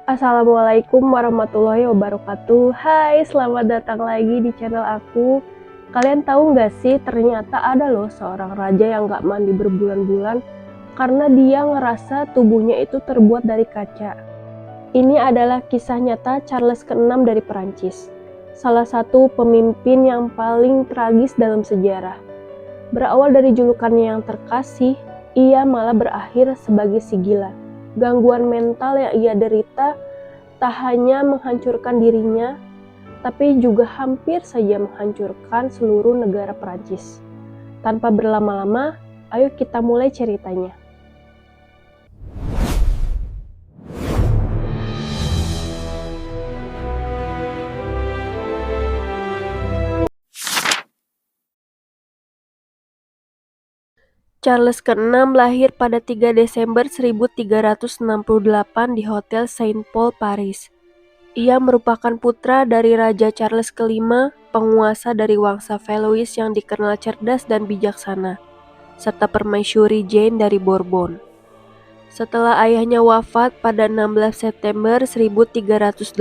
Assalamualaikum warahmatullahi wabarakatuh. Hai, selamat datang lagi di channel aku. Kalian tahu nggak sih, ternyata ada loh seorang raja yang nggak mandi berbulan-bulan karena dia ngerasa tubuhnya itu terbuat dari kaca. Ini adalah kisah nyata Charles ke-6 dari Perancis, salah satu pemimpin yang paling tragis dalam sejarah. Berawal dari julukannya yang terkasih, ia malah berakhir sebagai si gila. Gangguan mental yang ia derita tak hanya menghancurkan dirinya, tapi juga hampir saja menghancurkan seluruh negara Perancis. Tanpa berlama-lama, ayo kita mulai ceritanya. Charles ke-6 lahir pada 3 Desember 1368 di Hotel Saint-Paul, Paris. Ia merupakan putra dari Raja Charles ke-5, penguasa dari Wangsa Valois yang dikenal cerdas dan bijaksana, serta permaisuri Jane dari Bourbon. Setelah ayahnya wafat pada 16 September 1380,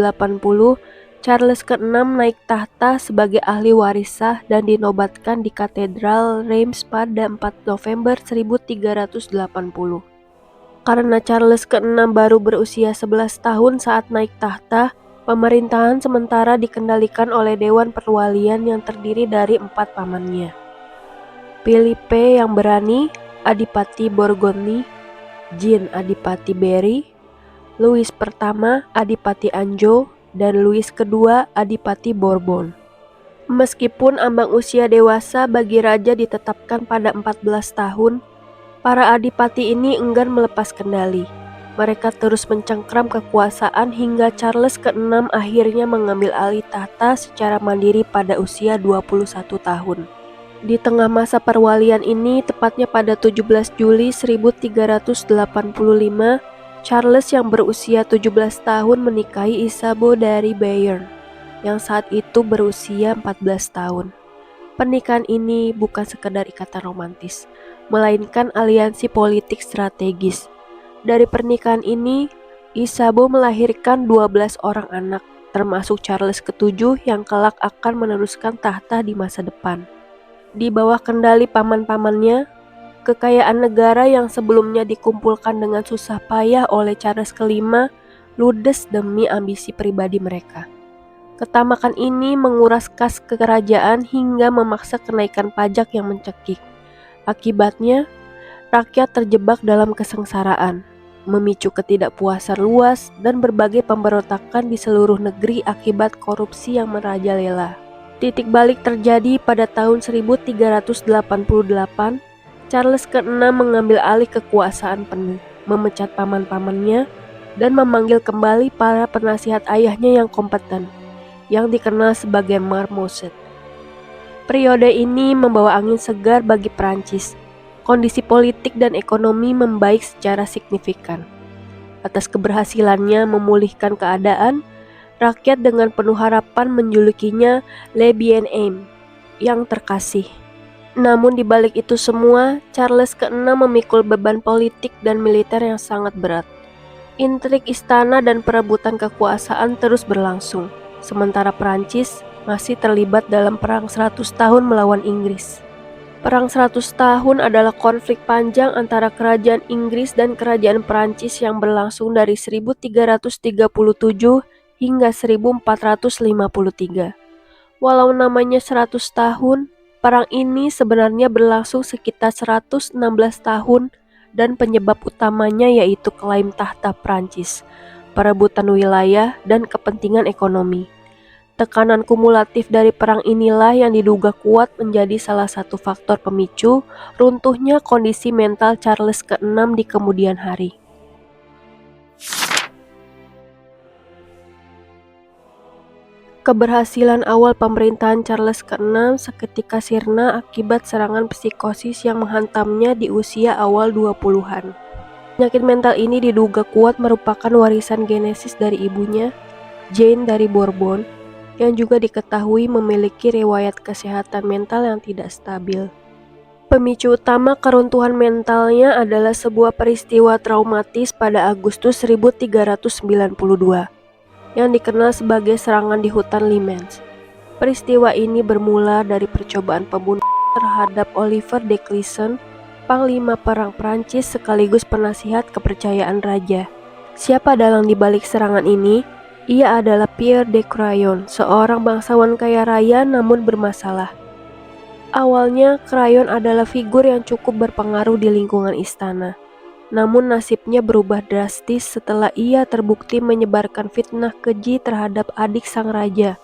Charles ke-6 naik tahta sebagai ahli waris sah dan dinobatkan di Katedral Reims pada 4 November 1380. Karena Charles ke-6 baru berusia 11 tahun saat naik tahta, pemerintahan sementara dikendalikan oleh Dewan Perwalian yang terdiri dari 4 pamannya. Philippe yang berani, Adipati Borgonni, Jean Adipati Berry, Louis pertama Adipati Anjou, dan Louis kedua Adipati Bourbon. Meskipun ambang usia dewasa bagi raja ditetapkan pada 14 tahun, para adipati ini enggan melepas kendali. Mereka terus mencengkram kekuasaan hingga Charles ke-6 akhirnya mengambil alih tahta secara mandiri pada usia 21 tahun. Di tengah masa perwalian ini, tepatnya pada 17 Juli 1385, Charles yang berusia 17 tahun menikahi Isabeau dari Bayern, yang saat itu berusia 14 tahun. Pernikahan ini bukan sekedar ikatan romantis, melainkan aliansi politik strategis. Dari pernikahan ini, Isabeau melahirkan 12 orang anak, termasuk Charles ke-7 yang kelak akan meneruskan tahta di masa depan. Di bawah kendali paman-pamannya, kekayaan negara yang sebelumnya dikumpulkan dengan susah payah oleh Charles ke-5 ludes demi ambisi pribadi mereka. Ketamakan ini menguras kas kerajaan hingga memaksa kenaikan pajak yang mencekik. Akibatnya, rakyat terjebak dalam kesengsaraan, memicu ketidakpuasan luas dan berbagai pemberontakan di seluruh negeri akibat korupsi yang merajalela. Titik balik terjadi pada tahun 1388. Charles ke-6 mengambil alih kekuasaan penuh, memecat paman-pamannya, dan memanggil kembali para penasihat ayahnya yang kompeten, yang dikenal sebagai Marmoset. Periode ini membawa angin segar bagi Prancis. Kondisi politik dan ekonomi membaik secara signifikan. Atas keberhasilannya memulihkan keadaan, rakyat dengan penuh harapan menjulukinya Le Bien-aimé, yang terkasih. Namun di balik itu semua, Charles ke-6 memikul beban politik dan militer yang sangat berat. Intrik istana dan perebutan kekuasaan terus berlangsung, sementara Prancis masih terlibat dalam Perang 100 tahun melawan Inggris. Perang 100 tahun adalah konflik panjang antara kerajaan Inggris dan kerajaan Prancis yang berlangsung dari 1337 hingga 1453. Walau namanya 100 tahun, perang ini sebenarnya berlangsung sekitar 116 tahun dan penyebab utamanya yaitu klaim tahta Prancis, perebutan wilayah, dan kepentingan ekonomi. Tekanan kumulatif dari perang inilah yang diduga kuat menjadi salah satu faktor pemicu runtuhnya kondisi mental Charles ke-6 di kemudian hari. Keberhasilan awal pemerintahan Charles ke-6 seketika sirna akibat serangan psikosis yang menghantamnya di usia awal 20-an. Penyakit mental ini diduga kuat merupakan warisan genesis dari ibunya, Jane dari Bourbon, yang juga diketahui memiliki riwayat kesehatan mental yang tidak stabil. Pemicu utama keruntuhan mentalnya adalah sebuah peristiwa traumatis pada Agustus 1392 yang dikenal sebagai serangan di hutan Limens. Peristiwa ini bermula dari percobaan pembunuhan terhadap Oliver de Clisson, panglima perang Prancis sekaligus penasihat kepercayaan raja. Siapa dalang dibalik serangan ini? Ia adalah Pierre de Crayon, seorang bangsawan kaya raya namun bermasalah. Awalnya, Crayon adalah figur yang cukup berpengaruh di lingkungan istana. Namun nasibnya berubah drastis setelah ia terbukti menyebarkan fitnah keji terhadap adik sang raja,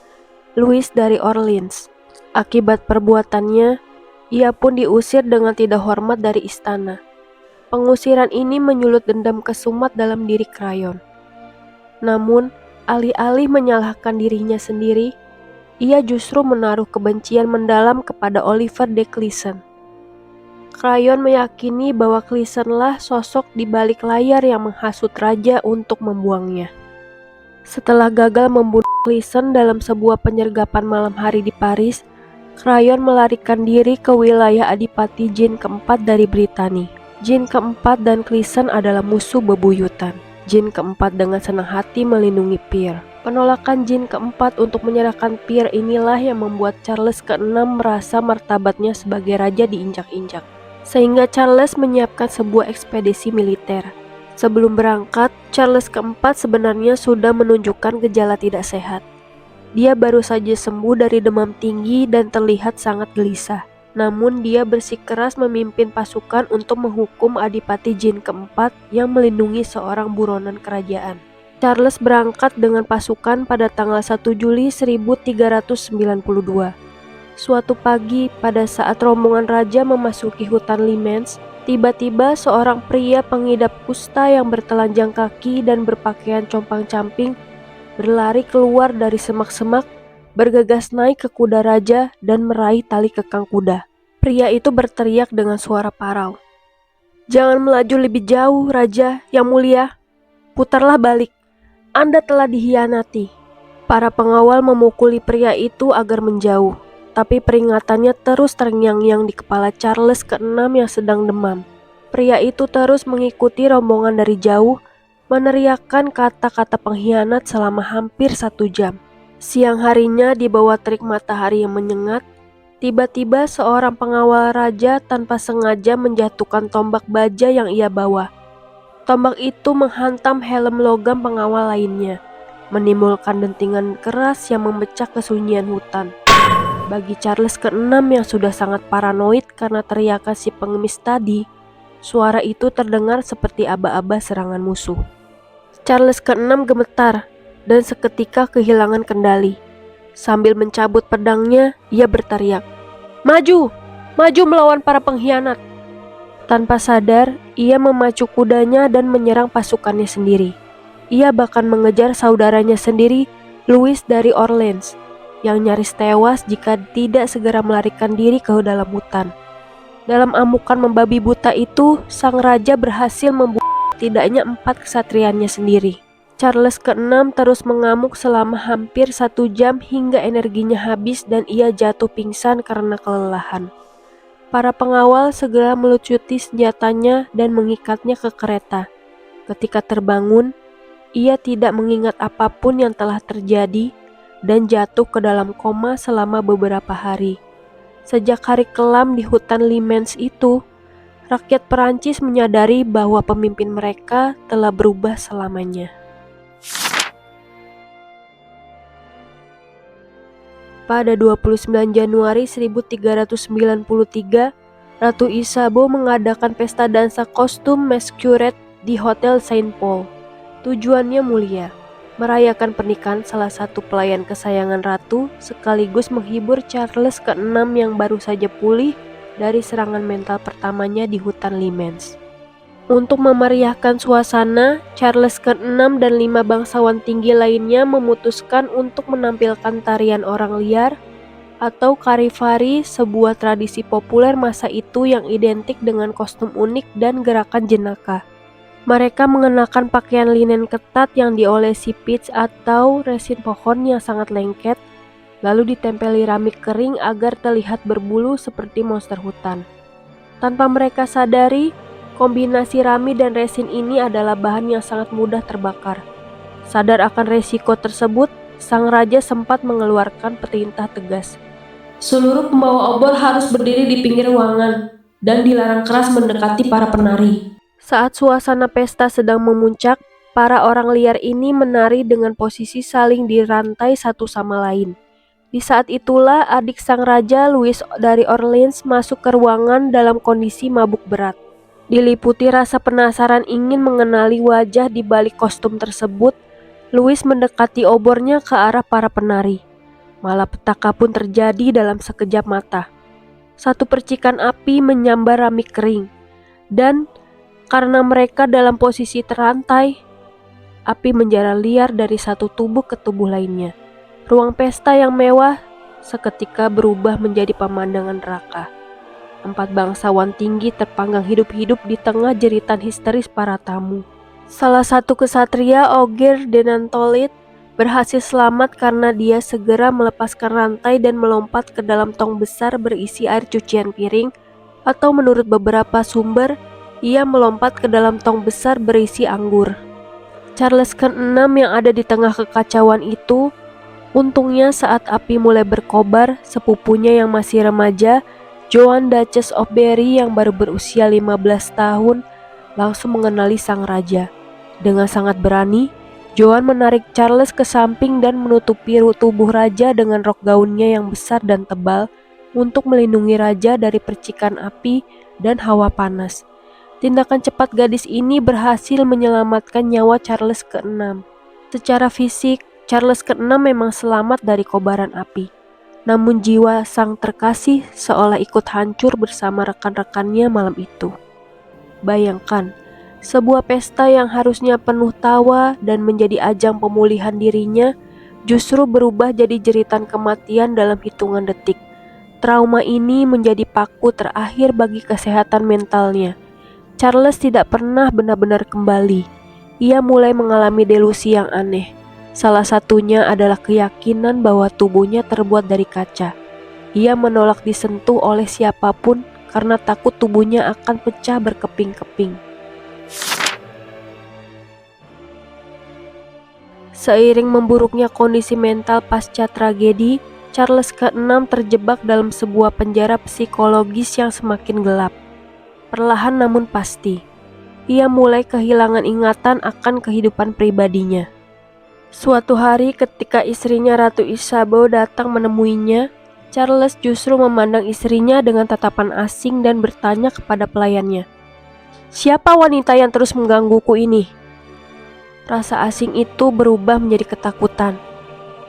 Louis dari Orleans. Akibat perbuatannya, ia pun diusir dengan tidak hormat dari istana. Pengusiran ini menyulut dendam kesumat dalam diri Crayon. Namun, alih-alih menyalahkan dirinya sendiri, ia justru menaruh kebencian mendalam kepada Oliver de Clisson. Crayon meyakini bahwa Clisson-lah sosok di balik layar yang menghasut raja untuk membuangnya. Setelah gagal membunuh Clisson dalam sebuah penyergapan malam hari di Paris, Crayon melarikan diri ke wilayah Adipati Jean keempat dari Britani. Jean keempat dan Clisson adalah musuh bebuyutan. Jean keempat dengan senang hati melindungi Pierre. Penolakan Jean keempat untuk menyerahkan Pierre inilah yang membuat Charles keenam merasa martabatnya sebagai raja diinjak-injak. Sehingga Charles menyiapkan sebuah ekspedisi militer. Sebelum berangkat, Charles keempat sebenarnya sudah menunjukkan gejala tidak sehat. Dia baru saja sembuh dari demam tinggi dan terlihat sangat gelisah. Namun dia bersikeras memimpin pasukan untuk menghukum Adipati Jean keempat yang melindungi seorang buronan kerajaan. Charles berangkat dengan pasukan pada tanggal 1 Juli 1392. Suatu pagi, pada saat rombongan raja memasuki hutan Limens, tiba-tiba seorang pria pengidap kusta yang bertelanjang kaki dan berpakaian compang-camping berlari keluar dari semak-semak, bergegas naik ke kuda raja dan meraih tali kekang kuda. Pria itu berteriak dengan suara parau, "Jangan melaju lebih jauh, Raja yang mulia. Putarlah balik. Anda telah dihianati." Para pengawal memukuli pria itu agar menjauh, tapi peringatannya terus terngiang-ngiang di kepala Charles keenam yang sedang demam. Pria itu terus mengikuti rombongan dari jauh, meneriakkan kata-kata pengkhianat selama hampir 1 jam. Siang harinya di bawah terik matahari yang menyengat, tiba-tiba seorang pengawal raja tanpa sengaja menjatuhkan tombak baja yang ia bawa. Tombak itu menghantam helm logam pengawal lainnya, menimbulkan dentingan keras yang memecah kesunyian hutan. Bagi Charles keenam yang sudah sangat paranoid karena teriakan si pengemis tadi, suara itu terdengar seperti aba-aba serangan musuh. Charles keenam gemetar dan seketika kehilangan kendali. Sambil mencabut pedangnya, ia berteriak, "Maju! Maju melawan para pengkhianat!" Tanpa sadar, ia memacu kudanya dan menyerang pasukannya sendiri. Ia bahkan mengejar saudaranya sendiri, Louis dari Orleans, yang nyaris tewas jika tidak segera melarikan diri ke dalam hutan. Dalam amukan membabi buta itu, sang raja berhasil membunuh setidaknya 4 kesatriannya sendiri. Charles keenam terus mengamuk selama hampir 1 jam hingga energinya habis dan ia jatuh pingsan karena kelelahan. Para pengawal segera melucuti senjatanya dan mengikatnya ke kereta. Ketika terbangun, ia tidak mengingat apapun yang telah terjadi dan jatuh ke dalam koma selama beberapa hari. Sejak hari kelam di hutan Limens itu, rakyat Perancis menyadari bahwa pemimpin mereka telah berubah selamanya. Pada 29 Januari 1393, Ratu Isabeau mengadakan pesta dansa kostum masquerade di Hotel Saint Paul. Tujuannya mulia, merayakan pernikahan salah satu pelayan kesayangan ratu sekaligus menghibur Charles keenam yang baru saja pulih dari serangan mental pertamanya di hutan Limens. Untuk memeriahkan suasana, Charles keenam dan 5 bangsawan tinggi lainnya memutuskan untuk menampilkan tarian orang liar atau Charivari, sebuah tradisi populer masa itu yang identik dengan kostum unik dan gerakan jenaka. Mereka mengenakan pakaian linen ketat yang diolesi pitch atau resin pohon yang sangat lengket, lalu ditempeli ramik kering agar terlihat berbulu seperti monster hutan. Tanpa mereka sadari, kombinasi rami dan resin ini adalah bahan yang sangat mudah terbakar. Sadar akan resiko tersebut, sang raja sempat mengeluarkan perintah tegas. Seluruh pembawa obor harus berdiri di pinggir ruangan dan dilarang keras mendekati para penari. Saat suasana pesta sedang memuncak, para orang liar ini menari dengan posisi saling dirantai satu sama lain. Di saat itulah adik sang raja, Louis dari Orleans, masuk ke ruangan dalam kondisi mabuk berat. Diliputi rasa penasaran ingin mengenali wajah di balik kostum tersebut, Louis mendekati obornya ke arah para penari. Malapetaka pun terjadi dalam sekejap mata. Satu percikan api menyambar rami kering, dan karena mereka dalam posisi terantai, api menjalar liar dari satu tubuh ke tubuh lainnya. Ruang pesta yang mewah seketika berubah menjadi pemandangan neraka. 4 bangsawan tinggi terpanggang hidup-hidup di tengah jeritan histeris para tamu. Salah satu kesatria, Ogier Denantolit, berhasil selamat karena dia segera melepaskan rantai dan melompat ke dalam tong besar berisi air cucian piring, atau menurut beberapa sumber, ia melompat ke dalam tong besar berisi anggur. Charles ke-6 yang ada di tengah kekacauan itu, untungnya saat api mulai berkobar, sepupunya yang masih remaja, Joan Duchess of Berry yang baru berusia 15 tahun, langsung mengenali sang raja. Dengan sangat berani, Joan menarik Charles ke samping dan menutupi tubuh raja dengan rok gaunnya yang besar dan tebal untuk melindungi raja dari percikan api dan hawa panas. Tindakan cepat gadis ini berhasil menyelamatkan nyawa Charles ke-6. Secara fisik, Charles ke-6 memang selamat dari kobaran api. Namun jiwa sang terkasih seolah ikut hancur bersama rekan-rekannya malam itu. Bayangkan, sebuah pesta yang harusnya penuh tawa dan menjadi ajang pemulihan dirinya justru berubah jadi jeritan kematian dalam hitungan detik. Trauma ini menjadi paku terakhir bagi kesehatan mentalnya. Charles tidak pernah benar-benar kembali. Ia mulai mengalami delusi yang aneh. Salah satunya adalah keyakinan bahwa tubuhnya terbuat dari kaca. Ia menolak disentuh oleh siapapun karena takut tubuhnya akan pecah berkeping-keping. Seiring memburuknya kondisi mental pasca tragedi, Charles ke-6 terjebak dalam sebuah penjara psikologis yang semakin gelap. Perlahan namun pasti, ia mulai kehilangan ingatan akan kehidupan pribadinya. Suatu hari ketika istrinya Ratu Isabeau datang menemuinya, Charles justru memandang istrinya dengan tatapan asing dan bertanya kepada pelayannya, "Siapa wanita yang terus menggangguku ini?" Rasa asing itu berubah menjadi ketakutan.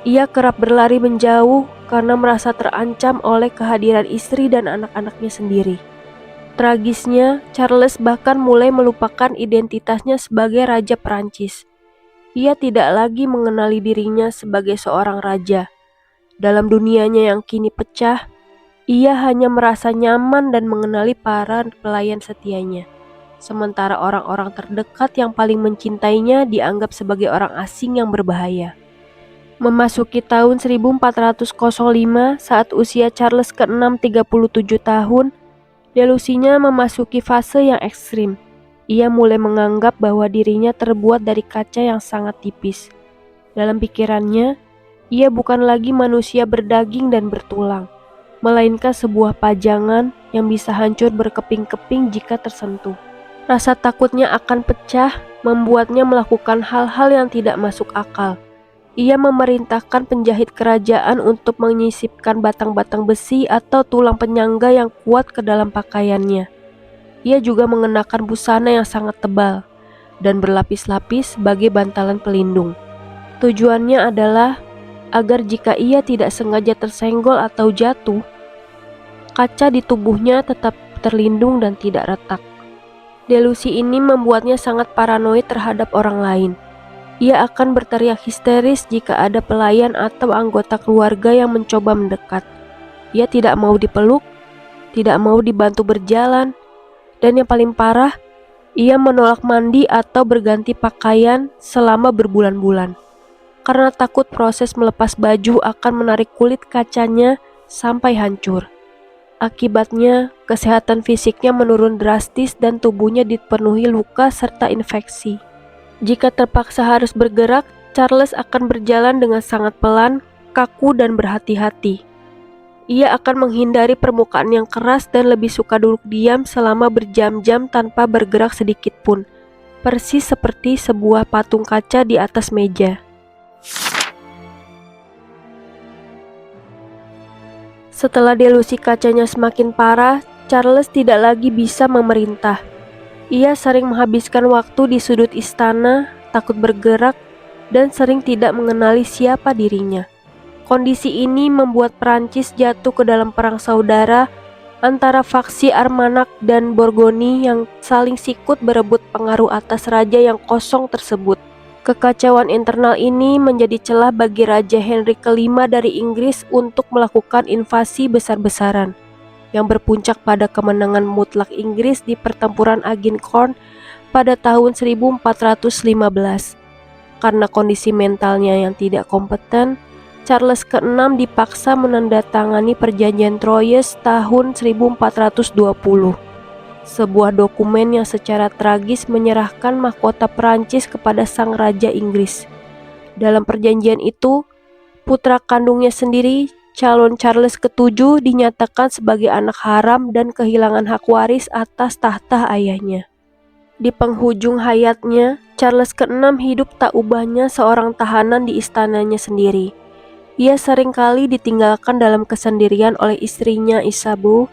Ia kerap berlari menjauh karena merasa terancam oleh kehadiran istri dan anak-anaknya sendiri. Tragisnya, Charles bahkan mulai melupakan identitasnya sebagai Raja Perancis. Ia tidak lagi mengenali dirinya sebagai seorang raja. Dalam dunianya yang kini pecah, ia hanya merasa nyaman dan mengenali para pelayan setianya. Sementara orang-orang terdekat yang paling mencintainya dianggap sebagai orang asing yang berbahaya. Memasuki tahun 1405 saat usia Charles ke-6 37 tahun, delusinya memasuki fase yang ekstrim. Ia mulai menganggap bahwa dirinya terbuat dari kaca yang sangat tipis. Dalam pikirannya, ia bukan lagi manusia berdaging dan bertulang, melainkan sebuah pajangan yang bisa hancur berkeping-keping jika tersentuh. Rasa takutnya akan pecah membuatnya melakukan hal-hal yang tidak masuk akal. Ia memerintahkan penjahit kerajaan untuk menyisipkan batang-batang besi atau tulang penyangga yang kuat ke dalam pakaiannya. Ia juga mengenakan busana yang sangat tebal dan berlapis-lapis sebagai bantalan pelindung. Tujuannya adalah agar jika ia tidak sengaja tersenggol atau jatuh, kaca di tubuhnya tetap terlindung dan tidak retak. Delusi ini membuatnya sangat paranoid terhadap orang lain. Ia akan berteriak histeris jika ada pelayan atau anggota keluarga yang mencoba mendekat. Ia tidak mau dipeluk, tidak mau dibantu berjalan, dan yang paling parah, ia menolak mandi atau berganti pakaian selama berbulan-bulan. Karena takut proses melepas baju akan menarik kulit kacanya sampai hancur. Akibatnya, kesehatan fisiknya menurun drastis dan tubuhnya dipenuhi luka serta infeksi. Jika terpaksa harus bergerak, Charles akan berjalan dengan sangat pelan, kaku dan berhati-hati. Ia akan menghindari permukaan yang keras dan lebih suka duduk diam selama berjam-jam tanpa bergerak sedikit pun, persis seperti sebuah patung kaca di atas meja. Setelah delusi kacanya semakin parah, Charles tidak lagi bisa memerintah. Ia sering menghabiskan waktu di sudut istana, takut bergerak, dan sering tidak mengenali siapa dirinya. Kondisi ini membuat Prancis jatuh ke dalam perang saudara antara faksi Armagnac dan Bourgogne yang saling sikut berebut pengaruh atas raja yang kosong tersebut. Kekacauan internal ini menjadi celah bagi Raja Henry kelima dari Inggris untuk melakukan invasi besar-besaran, yang berpuncak pada kemenangan mutlak Inggris di pertempuran Agincourt pada tahun 1415. Karena kondisi mentalnya yang tidak kompeten, Charles ke-6 dipaksa menandatangani perjanjian Troyes tahun 1420, sebuah dokumen yang secara tragis menyerahkan mahkota Prancis kepada sang raja Inggris. Dalam perjanjian itu, putra kandungnya sendiri, calon Charles ke-7, dinyatakan sebagai anak haram dan kehilangan hak waris atas tahta ayahnya. Di penghujung hayatnya, Charles ke-6 hidup tak ubahnya seorang tahanan di istananya sendiri. Ia seringkali ditinggalkan dalam kesendirian oleh istrinya Isabeau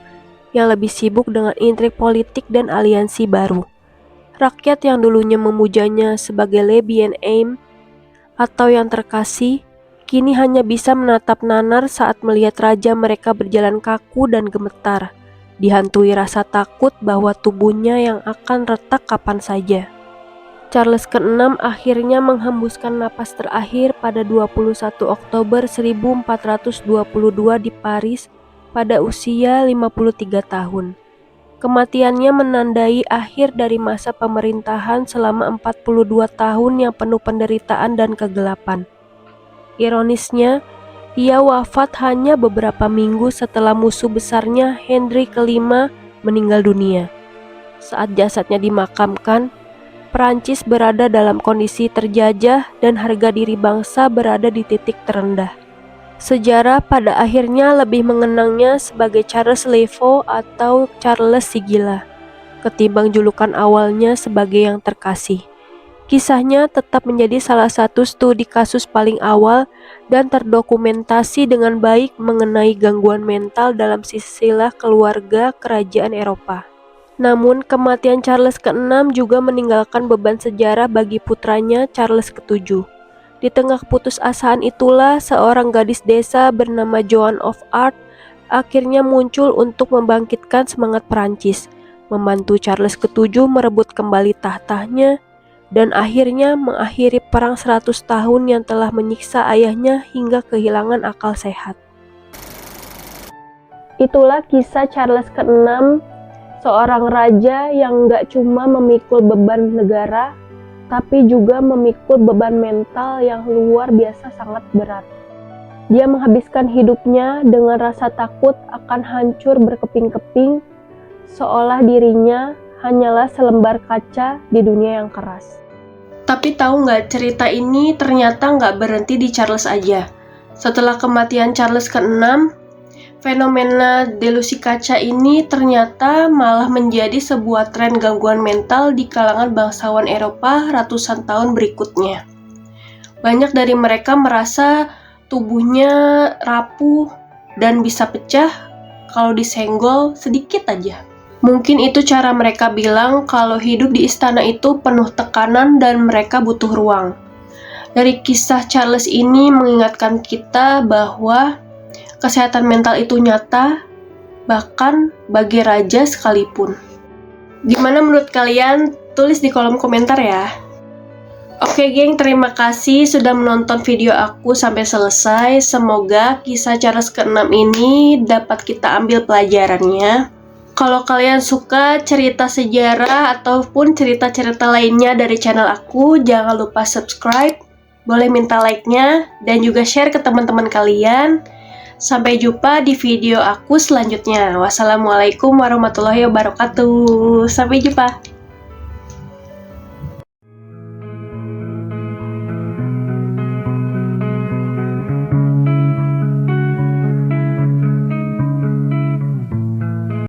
yang lebih sibuk dengan intrik politik dan aliansi baru. Rakyat yang dulunya memujanya sebagai le bien-aimé atau yang terkasih, kini hanya bisa menatap nanar saat melihat raja mereka berjalan kaku dan gemetar, dihantui rasa takut bahwa tubuhnya yang akan retak kapan saja. Charles ke-6 akhirnya menghembuskan napas terakhir pada 21 Oktober 1422 di Paris pada usia 53 tahun. Kematiannya menandai akhir dari masa pemerintahan selama 42 tahun yang penuh penderitaan dan kegelapan. Ironisnya, ia wafat hanya beberapa minggu setelah musuh besarnya Henry kelima meninggal dunia. Saat jasadnya dimakamkan, Prancis berada dalam kondisi terjajah dan harga diri bangsa berada di titik terendah. Sejarah pada akhirnya lebih mengenangnya sebagai Charles Le Fou atau Charles si Gila, ketimbang julukan awalnya sebagai yang terkasih. Kisahnya tetap menjadi salah satu studi kasus paling awal dan terdokumentasi dengan baik mengenai gangguan mental dalam silsilah keluarga kerajaan Eropa. Namun, kematian Charles ke-6 juga meninggalkan beban sejarah bagi putranya Charles ke-7. Di tengah keputusasaan itulah, seorang gadis desa bernama Joan of Arc akhirnya muncul untuk membangkitkan semangat Prancis, membantu Charles ke-7 merebut kembali tahtanya, dan akhirnya mengakhiri perang 100 tahun yang telah menyiksa ayahnya hingga kehilangan akal sehat. Itulah kisah Charles ke-6, seorang raja yang gak cuma memikul beban negara, tapi juga memikul beban mental yang luar biasa sangat berat. Dia menghabiskan hidupnya dengan rasa takut akan hancur berkeping-keping, seolah dirinya hanyalah selembar kaca di dunia yang keras. Tapi tahu nggak, cerita ini ternyata nggak berhenti di Charles aja. Setelah kematian Charles ke-6, fenomena delusi kaca ini ternyata malah menjadi sebuah tren gangguan mental di kalangan bangsawan Eropa ratusan tahun berikutnya. Banyak dari mereka merasa tubuhnya rapuh dan bisa pecah kalau disenggol sedikit aja. Mungkin itu cara mereka bilang kalau hidup di istana itu penuh tekanan dan mereka butuh ruang. Dari kisah Charles ini mengingatkan kita bahwa kesehatan mental itu nyata, bahkan bagi raja sekalipun. Gimana menurut kalian? Tulis di kolom komentar ya. Oke geng, terima kasih sudah menonton video aku sampai selesai. Semoga kisah Charles ke-6 ini dapat kita ambil pelajarannya. Kalau kalian suka cerita sejarah ataupun cerita-cerita lainnya dari channel aku, jangan lupa subscribe, boleh minta like-nya, dan juga share ke teman-teman kalian. Sampai jumpa di video aku selanjutnya. Wassalamualaikum warahmatullahi wabarakatuh. Sampai jumpa.